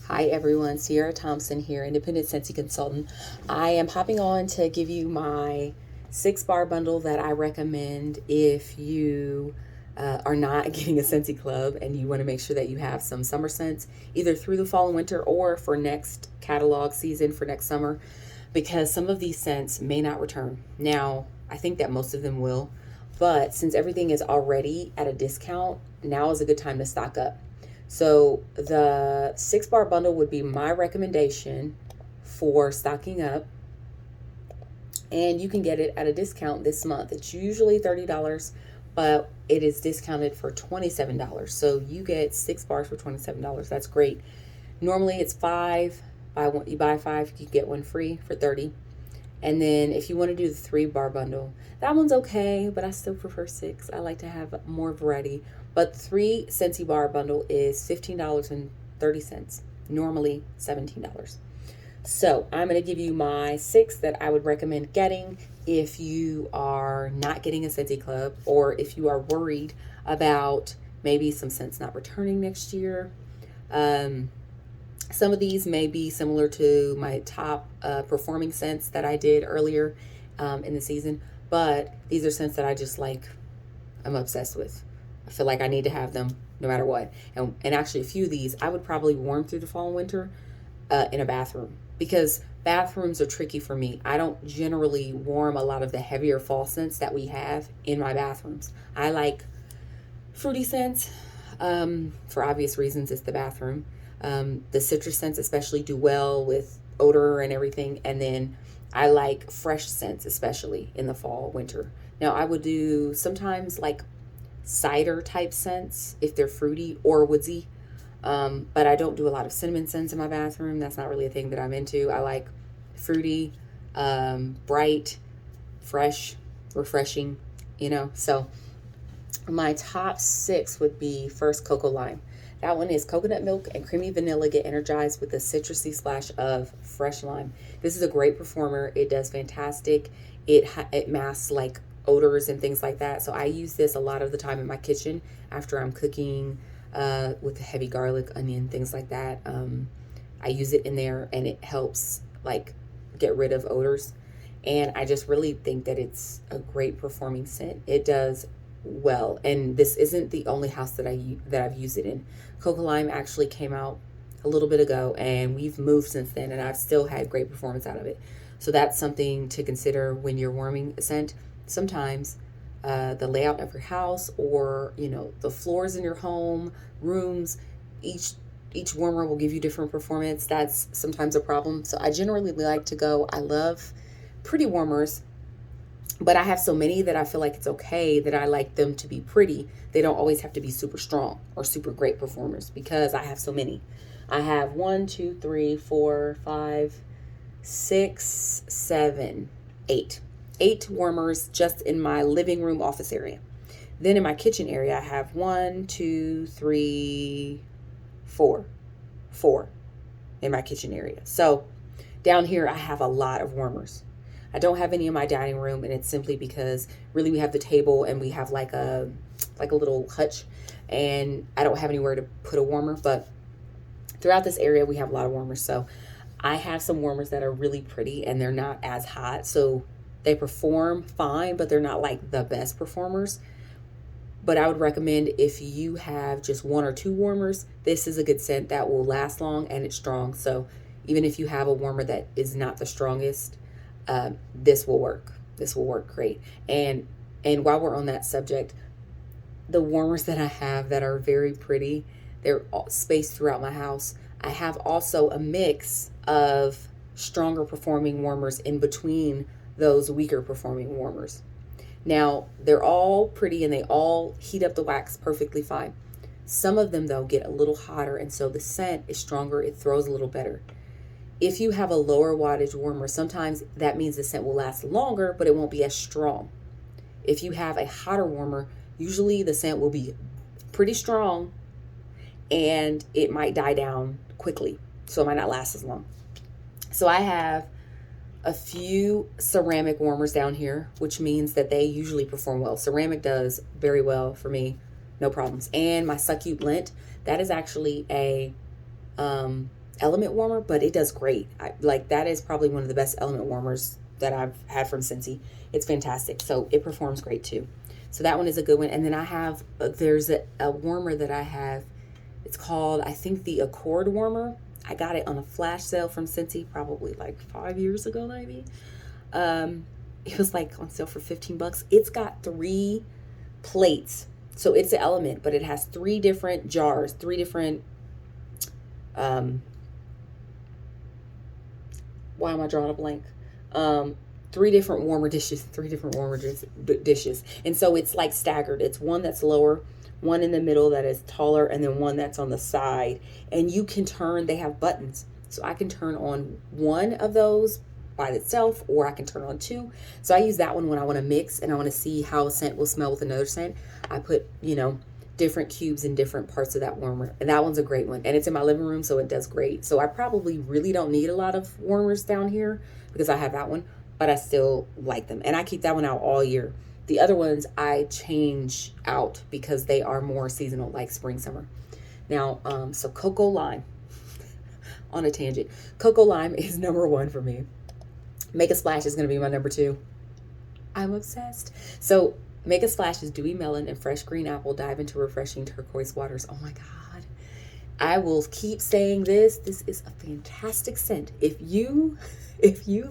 Hi everyone, Sierra Thompson here, independent scentsy consultant. I am hopping on to give you my 6 bar bundle that I recommend if you are not getting a scentsy club and you want to make sure that you have some summer scents either through the fall and winter or for next catalog season for next summer, because some of these scents may not return. Now, I think that most of them will, but since everything is already at a discount, now is a good time to stock up. So the 6 bar bundle would be my recommendation for stocking up, and you can get it at a discount this month. It's usually $30, but it is discounted for $27. So you get 6 bars for $27. That's great. Normally it's five. Buy one, you buy five, you get one free for 30. And then if you want to do the 3 bar bundle, that one's okay, but I still prefer 6. I like to have more variety. But 3 Scentsy bar bundle is $15.30, normally $17. So I'm going to give you my 6 that I would recommend getting if you are not getting a Scentsy club, or if you are worried about maybe some scents not returning next year. Some of these may be similar to my top performing scents that I did earlier in the season, but these are scents that I just like, I'm obsessed with. I feel like I need to have them no matter what. And actually, a few of these I would probably warm through the fall and winter in a bathroom, because bathrooms are tricky for me. I don't generally warm a lot of the heavier fall scents that we have in my bathrooms. I like fruity scents for obvious reasons. It's the bathroom. The citrus scents especially do well with odor and everything. And then I like fresh scents, especially in the fall, winter. Now I would do sometimes like cider type scents if they're fruity or woodsy. But I don't do a lot of cinnamon scents in my bathroom. That's not really a thing that I'm into. I like fruity, bright, fresh, refreshing, So my top 6 would be first cocoa lime. That one is coconut milk and creamy vanilla get energized with a citrusy splash of fresh lime. This is a great performer. It does fantastic. It masks like odors and things like that. So I use this a lot of the time in my kitchen after I'm cooking with heavy garlic, onion, things like that. I use it in there and it helps like get rid of odors. And I just really think that it's a great performing scent. It does well, and this isn't the only house that I've used it in. Cocoa lime actually came out a little bit ago, and we've moved since then, and I've still had great performance out of it. So that's something to consider when you're warming a scent. Sometimes the layout of your house, or the floors in your home, rooms, each warmer will give you different performance. That's sometimes a problem. So I generally like to go. I love pretty warmers, but I have so many that I feel like it's okay that I like them to be pretty. They don't always have to be super strong or super great performers, because I have so many. I have 1, 2, 3, 4, 5, 6, 7, 8. 8 warmers just in my living room office area. Then in my kitchen area, I have 1, 2, 3, 4. 4 in my kitchen area. So down here, I have a lot of warmers. I don't have any in my dining room, and it's simply because really we have the table and we have like a little hutch, and I don't have anywhere to put a warmer. But throughout this area, we have a lot of warmers. So I have some warmers that are really pretty and they're not as hot. So they perform fine, but they're not like the best performers. But I would recommend, if you have just 1 or 2 warmers, this is a good scent that will last long and it's strong. So even if you have a warmer that is not the strongest, this will work. This will work great. And while we're on that subject, the warmers that I have that are very pretty, they're spaced throughout my house. I have also a mix of stronger performing warmers in between those weaker performing warmers. Now, they're all pretty and they all heat up the wax perfectly fine. Some of them, though, get a little hotter, and so the scent is stronger. It throws a little better. If you have a lower wattage warmer, sometimes that means the scent will last longer, but it won't be as strong. If you have a hotter warmer, usually the scent will be pretty strong and it might die down quickly, so it might not last as long. So I have a few ceramic warmers down here, which means that they usually perform well. Ceramic does very well for me, no problems. And my succulent, that is actually a element warmer, but it does great. Like that is probably one of the best element warmers that I've had from Scentsy. It's fantastic. So it performs great too. So that one is a good one. And then I have, there's a warmer that I have. It's called, I think, the Accord warmer. I got it on a flash sale from Scentsy probably like 5 years ago, maybe. It was like on sale for 15 bucks. It's got 3 plates. So it's an element, but it has 3 different jars, 3 different, why am I drawing a blank? 3 different warmer dishes, 3 different warmer dishes. And so it's like staggered. It's one that's lower, one in the middle that is taller, and then one that's on the side. And you can turn, they have buttons. So I can turn on one of those by itself, or I can turn on 2. So I use that one when I want to mix and I want to see how a scent will smell with another scent. I put, different cubes in different parts of that warmer. And that one's a great one. And it's in my living room, so it does great. So I probably really don't need a lot of warmers down here because I have that one, but I still like them. And I keep that one out all year. The other ones I change out because they are more seasonal, like spring, summer. Now, so Cocoa Lime, on a tangent. Cocoa Lime is number 1 for me. Make a Splash is going to be my number 2. I'm obsessed. So Make a Splash is dewy melon and fresh green apple dive into refreshing turquoise waters. Oh my God. I will keep saying this. This is a fantastic scent. If you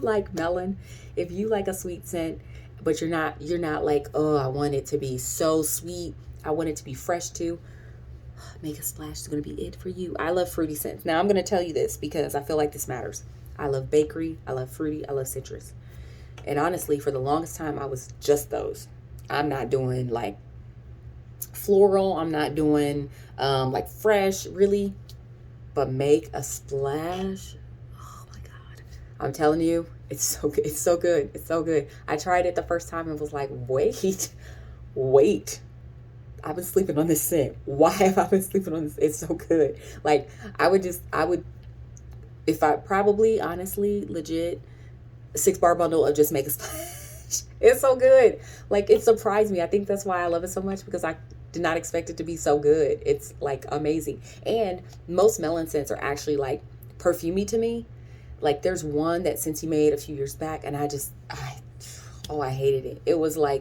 like melon, if you like a sweet scent, but you're not like, oh, I want it to be so sweet, I want it to be fresh too, Make a Splash is going to be it for you. I love fruity scents. Now I'm going to tell you this because I feel like this matters. I love bakery, I love fruity, I love citrus. And honestly, for the longest time, I was just those. I'm not doing like floral. I'm not doing like fresh, really. But Make a Splash. Oh my God. I'm telling you, it's so good. It's so good. It's so good. I tried it the first time and was like, wait. I've been sleeping on this scent. Why have I been sleeping on this? It's so good. Like if I probably, honestly, legit, 6-bar bundle of just Make a Splash. It's so good. Like, it surprised me. I think that's why I love it so much, because I did not expect it to be so good. It's like amazing. And most melon scents are actually like perfumey to me. Like, there's one that Scentsy made a few years back, and I hated it. It was I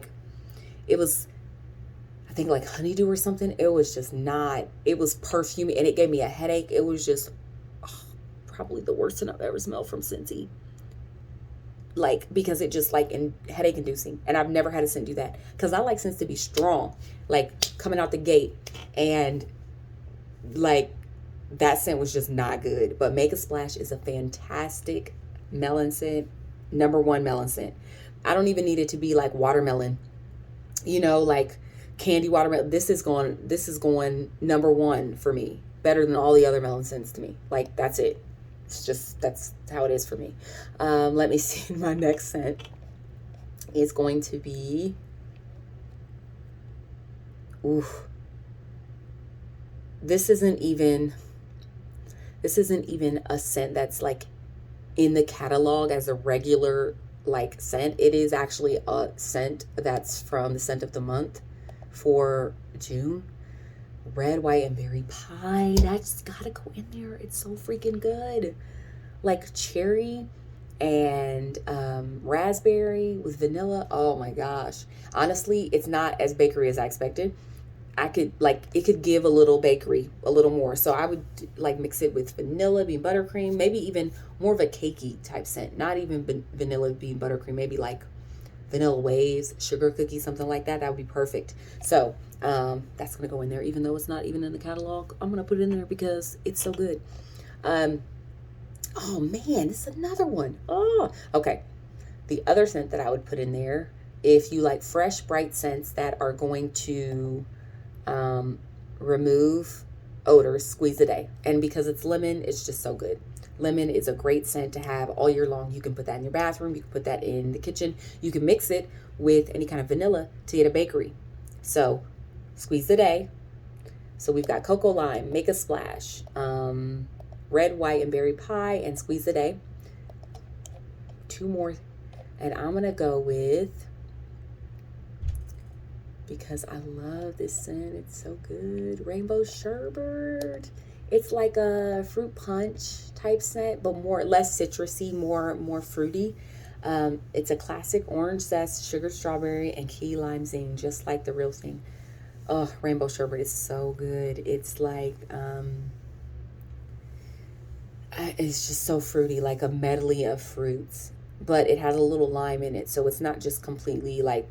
think like honeydew or something. It was just not, it was perfumey and it gave me a headache. It was just probably the worst thing I've ever smelled from Scentsy. Like, because it just like headache inducing, and I've never had a scent do that, because I like scents to be strong, like coming out the gate, and like that scent was just not good. But Make a Splash is a fantastic melon scent, number 1 melon scent. I don't even need it to be like watermelon, like candy watermelon. This is going number 1 for me, better than all the other melon scents to me. Like, that's it. That's how it is for me. Let me see. My next scent is going to be, this isn't even a scent that's like in the catalog as a regular like scent. It is actually a scent that's from the scent of the month for June. Red, white, and berry pie. That's gotta go in there. It's so freaking good. Like cherry and raspberry with vanilla. Oh my gosh. Honestly, it's not as bakery as I expected. It could give a little bakery, a little more. So I would like mix it with vanilla bean buttercream, maybe even more of a cakey type scent. Not even vanilla bean buttercream, maybe like vanilla waves, sugar cookies, something like that. That would be perfect. So that's gonna go in there, even though it's not even in the catalog. I'm gonna put it in there because it's so good. Oh man, this is another one. Oh, okay. The other scent that I would put in there, if you like fresh, bright scents that are going to remove odors, Squeeze a Day. And because it's lemon, it's just so good. Lemon is a great scent to have all year long. You can put that in your bathroom. You can put that in the kitchen. You can mix it with any kind of vanilla to get a bakery. So Squeeze a Day. So we've got Cocoa Lime, Make a Splash, Red, White, and Berry Pie, and Squeeze a Day. 2 more. And I'm going to go with, because I love this scent, it's so good, Rainbow Sherbet. It's like a fruit punch type scent, but less citrusy, more fruity. It's a classic orange zest, sugar strawberry, and key lime zing, just like the real thing. Oh, rainbow sherbet is so good. It's like it's just so fruity, like a medley of fruits, but it has a little lime in it, so it's not just completely like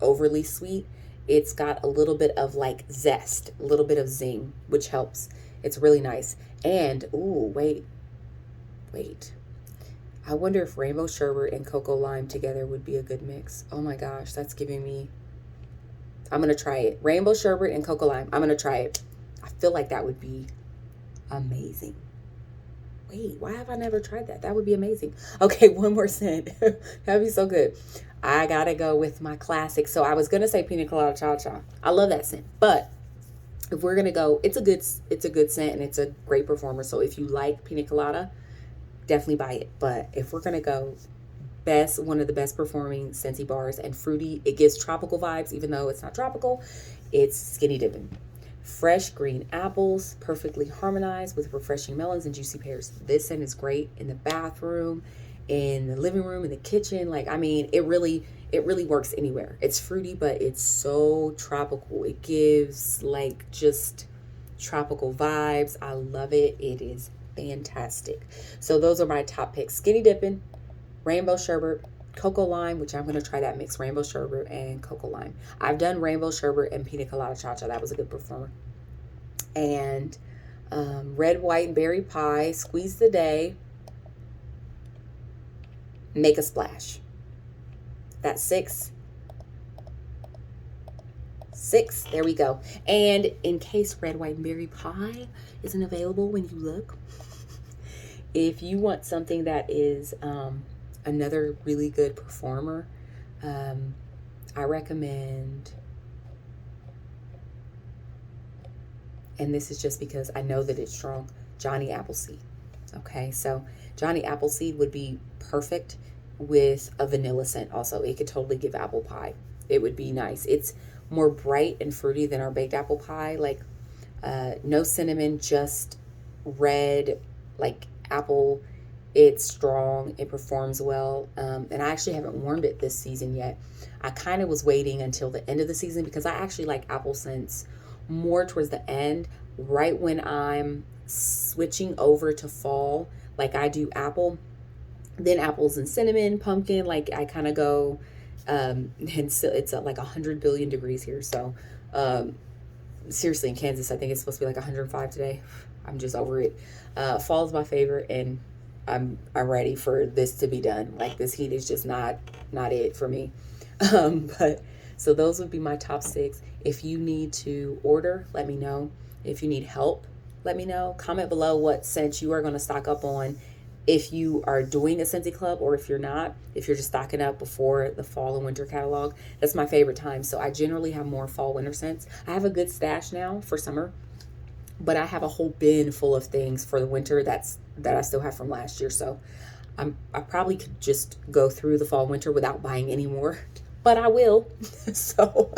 overly sweet. It's got a little bit of like zest, a little bit of zing, which helps. It's really nice. And ooh, wait. I wonder if rainbow sherbet and cocoa lime together would be a good mix. Oh my gosh, that's giving me. I'm gonna try it. Rainbow sherbet and cocoa lime. I'm gonna try it. I feel like that would be amazing. Wait, why have I never tried that? That would be amazing. Okay, one more scent. That'd be so good. I gotta go with my classic. So I was gonna say pina colada cha cha. I love that scent, but if we're gonna go, it's a good scent and it's a great performer. So if you like pina colada, definitely buy it. But if we're gonna go one of the best performing scentsy bars and fruity, it gives tropical vibes even though it's not tropical. It's Skinny Dippin'. Fresh green apples, perfectly harmonized with refreshing melons and juicy pears. This scent is great in the bathroom, in the living room, in the kitchen. Like, I mean, it really works anywhere. It's fruity, but it's so tropical. It gives like just tropical vibes. I love it. It is fantastic. So those are my top picks: Skinny Dippin', rainbow sherbet, cocoa lime, which I'm going to try that mix, rainbow sherbet and cocoa lime. I've done rainbow sherbet and pina colada cha cha. That was a good performer. And red, white, and berry pie, squeeze the day, make a splash. That's six. There we go. And in case red, white, and berry pie isn't available when you look, if you want something that is another really good performer, I recommend, and this is just because I know that it's strong, Johnny Appleseed. Okay, so Johnny Appleseed would be perfect with a vanilla scent also. It could totally give apple pie. It would be nice. It's more bright and fruity than our baked apple pie. Like no cinnamon, just red, like apple. It's strong. It performs well. And I actually haven't warmed it this season yet. I kind of was waiting until the end of the season because I actually like apple scents more towards the end, right when I'm switching over to fall. Like I do apple, then apples and cinnamon, pumpkin. Like I kind of go, and so it's at like 100 billion degrees here. So seriously, in Kansas, I think it's supposed to be like 105 today. I'm just over it. Fall is my favorite, and I'm ready for this to be done. Like this heat is just not it for me. But so those would be my top 6. If you need to order, let me know. If you need help, let me know. Comment below what scents you are going to stock up on if you are doing a Scentsy Club, or if you're not, if you're just stocking up before the fall and winter catalog. That's my favorite time. So I generally have more fall winter scents. I have a good stash now for summer, but I have a whole bin full of things for the winter that I still have from last year. So I probably could just go through the fall winter without buying any more, but I will. So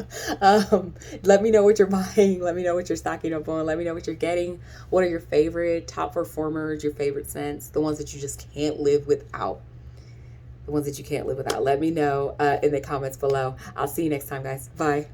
let me know what you're buying. Let me know what you're stocking up on. Let me know what you're getting. What are your favorite top performers, your favorite scents, the ones that you just can't live without. The ones that you can't live without. Let me know in the comments below. I'll see you next time, guys. Bye.